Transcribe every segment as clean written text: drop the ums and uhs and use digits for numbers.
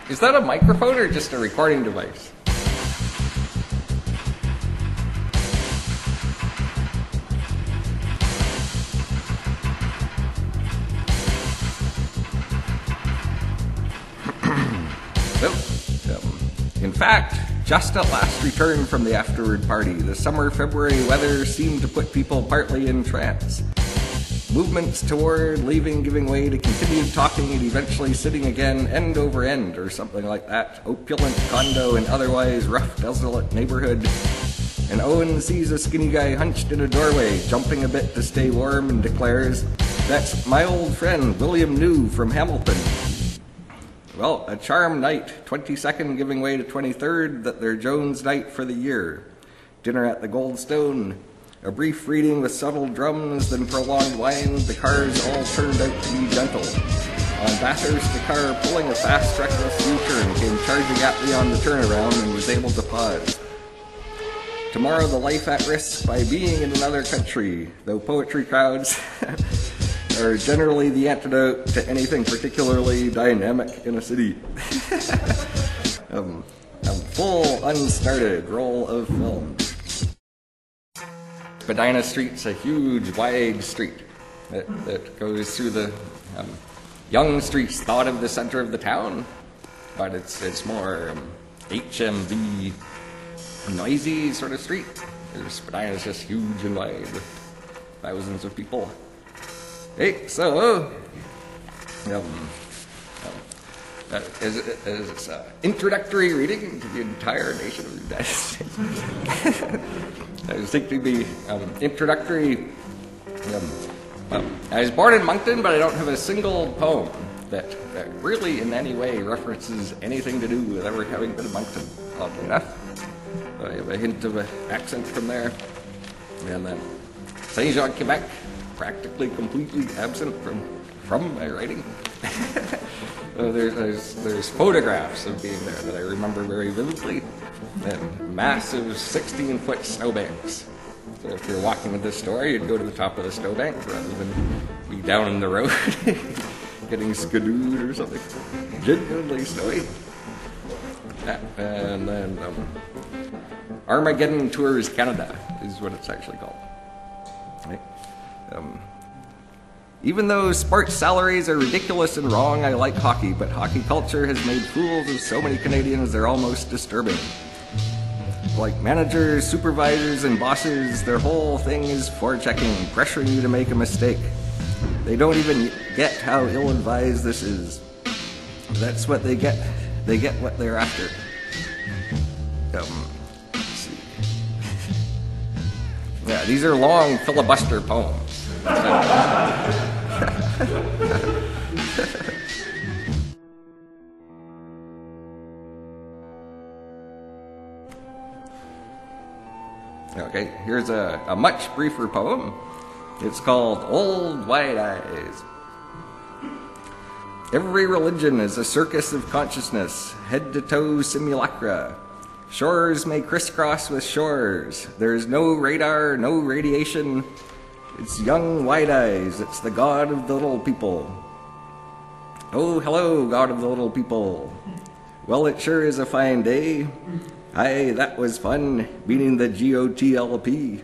Is that a microphone or just a recording device? In fact, just at last return from the afterward party, the summer February weather seemed to put people partly in trance. Movements toward leaving giving way to continued talking and eventually sitting again end over end or something like that. Opulent condo in otherwise rough, desolate neighborhood. And Owen sees a skinny guy hunched in a doorway, jumping a bit to stay warm, and declares, "That's my old friend, William New from Hamilton." Well, a charmed night, 22nd giving way to 23rd, that they're Jones' night for the year. Dinner at the Goldstone, a brief reading with subtle drums, then prolonged wine. The cars all turned out to be gentle. On Bathurst, the car pulling a fast, reckless U-turn came charging at me on the turnaround and was able to pause. Tomorrow, the life at risk by being in another country, though poetry crowds are generally the antidote to anything particularly dynamic in a city. A full, unstarted roll of film. Babineau Street's a huge, wide street that goes through the young streets thought of the center of the town, but it's more HMV, noisy sort of street. Babineau's just huge and wide with thousands of people. Hey, so, as introductory reading to the entire nation of the United States. I was thinking the introductory. I was born in Moncton, but I don't have a single poem that really in any way references anything to do with ever having been in Moncton, oddly enough. I have a hint of an accent from there. And then Saint Jean, Quebec, practically completely absent from my writing. There's photographs of being there that I remember very vividly, and massive 16-foot snowbanks. So if you're walking with this story, you'd go to the top of the snowbank rather than be down in the road getting skidooed or something. Genuinely snowy. Yeah, and then Armageddon Tours Canada is what it's actually called. Right? Even though sports salaries are ridiculous and wrong, I like hockey, but hockey culture has made fools of so many Canadians they're almost disturbing. Like managers, supervisors, and bosses, their whole thing is forechecking, pressuring you to make a mistake. They don't even get how ill-advised this is. That's what they get. They get what they're after. Let's see. Yeah, these are long filibuster poems. Okay, here's a much briefer poem. It's called Old Wide Eyes. Every religion is a circus of consciousness, head to toe simulacra. Shores may crisscross with shores. There is no radar, no radiation. It's young Wide Eyes. It's the God of the little people. Oh, hello, God of the little people. Well, it sure is a fine day. Aye, that was fun, meaning the GOTLP.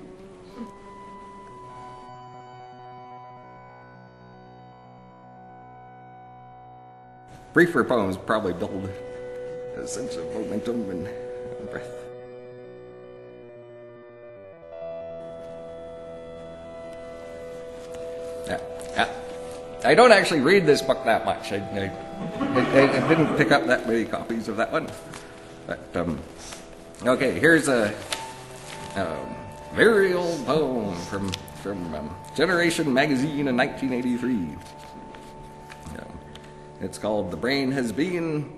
Briefer poems probably build a sense of momentum and breath. Yeah. I don't actually read this book that much. I didn't pick up that many copies of that one. But, okay, here's a very old poem from Generation magazine in 1983. It's called The Brain Has Been.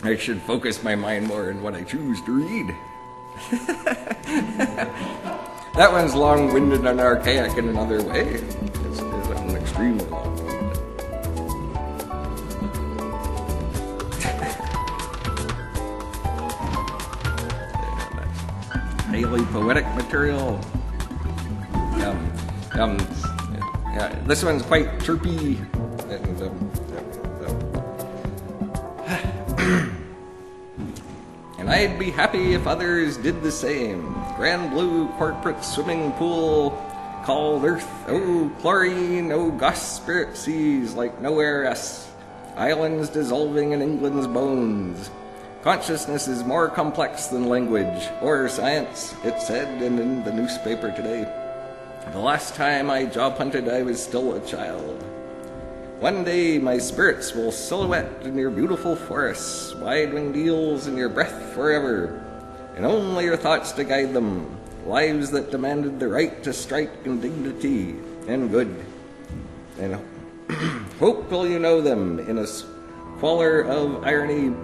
I should focus my mind more on what I choose to read. That one's long-winded and archaic in another way. It's an extremely long-winded. Highly poetic material. Yeah, this one's quite chirpy. And I'd be happy if others did the same. Grand blue corporate swimming pool called Earth. Oh, chlorine, oh, goss spirit seas like nowhere else. Islands dissolving in England's bones. Consciousness is more complex than language or science, it said in the newspaper today. The last time I job hunted, I was still a child. One day my spirits will silhouette in your beautiful forests, wide-winged eels in your breath forever, and only your thoughts to guide them, lives that demanded the right to strike in dignity and good. And hope will you know them in a squalor of irony.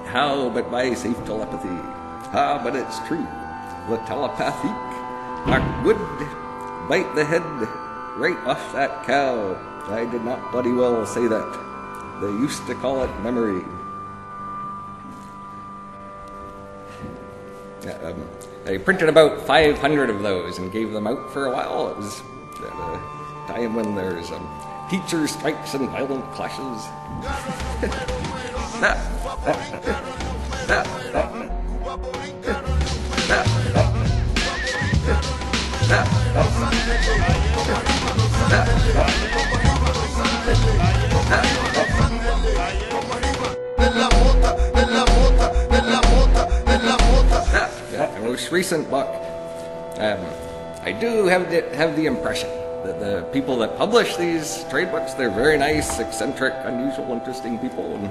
How but by safe telepathy? Ah, but it's true. The telepathique are good. Bite the head right off that cow. I did not bloody well say that. They used to call it memory. I printed about 500 of those and gave them out for a while. It was at a time when there's teacher strikes and violent clashes. The most recent book, I do have the impression that the people that publish these trade books, they're very nice, eccentric, unusual, interesting people, and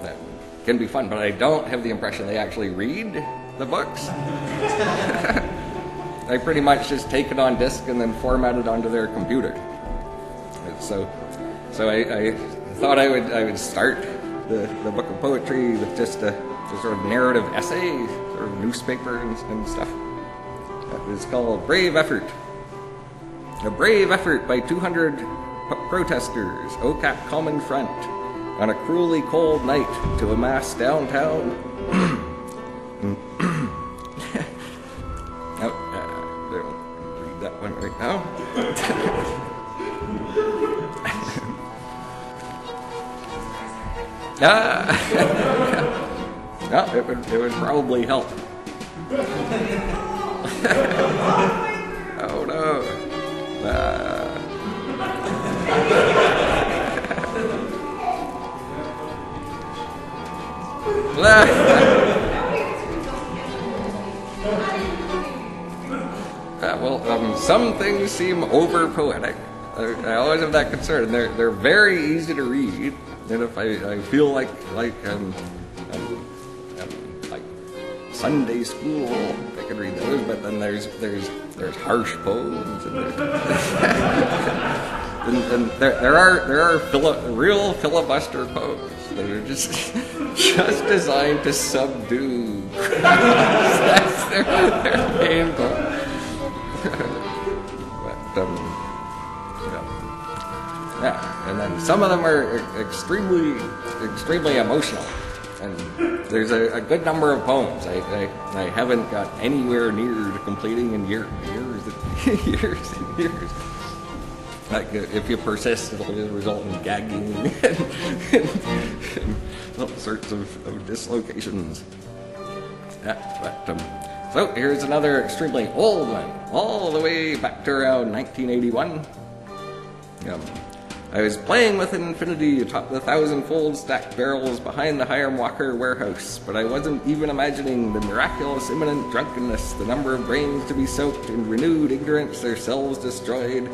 that can be fun, but I don't have the impression they actually read the books. I pretty much just take it on disc and then format it onto their computer. So I thought I would start the book of poetry with just a sort of narrative essay, sort of newspaper and stuff. It's called Brave Effort. A brave effort by 200 protesters, OCAP Common Front, on a cruelly cold night to amass downtown. No, I won't read that one right now. No, it would probably help. Oh no. Well, some things seem over poetic. I always have that concern. They're very easy to read, and if I feel like Sunday school, I can read those. But then there's harsh poems, and and there are real filibuster poems that are just designed to subdue. That's their main goal. But yeah, and then some of them are extremely emotional. And there's a good number of poems I haven't got anywhere near to completing in years and years. Like, if you persist, it'll just result in gagging and all sorts of dislocations. Yeah, but, so here's another extremely old one, all the way back to around 1981. I was playing with infinity atop the 1,000-fold stacked barrels behind the Hiram Walker warehouse, but I wasn't even imagining the miraculous imminent drunkenness, the number of brains to be soaked in renewed ignorance, their selves destroyed.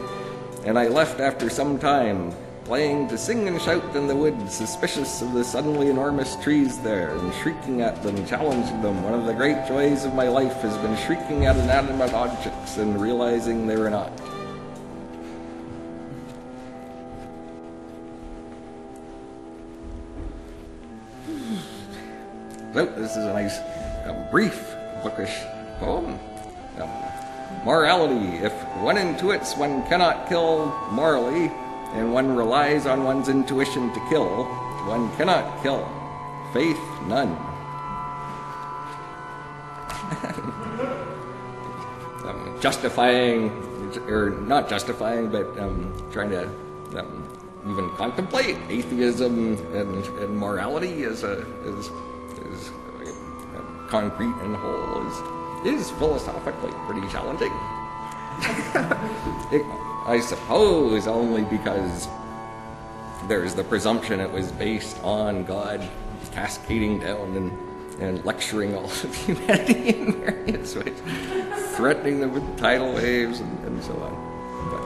And I left after some time, playing to sing and shout in the woods, suspicious of the suddenly enormous trees there, and shrieking at them, challenging them. One of the great joys of my life has been shrieking at inanimate objects and realizing they were not. So, this is a nice, brief, bookish poem. Morality. If one intuits one cannot kill morally, and one relies on one's intuition to kill, one cannot kill. Faith, none. Justifying or not justifying, but trying to even contemplate atheism and morality as concrete and whole is philosophically pretty challenging. I suppose only because there's the presumption it was based on God cascading down and lecturing all of humanity in various ways, threatening them with tidal waves and so on. But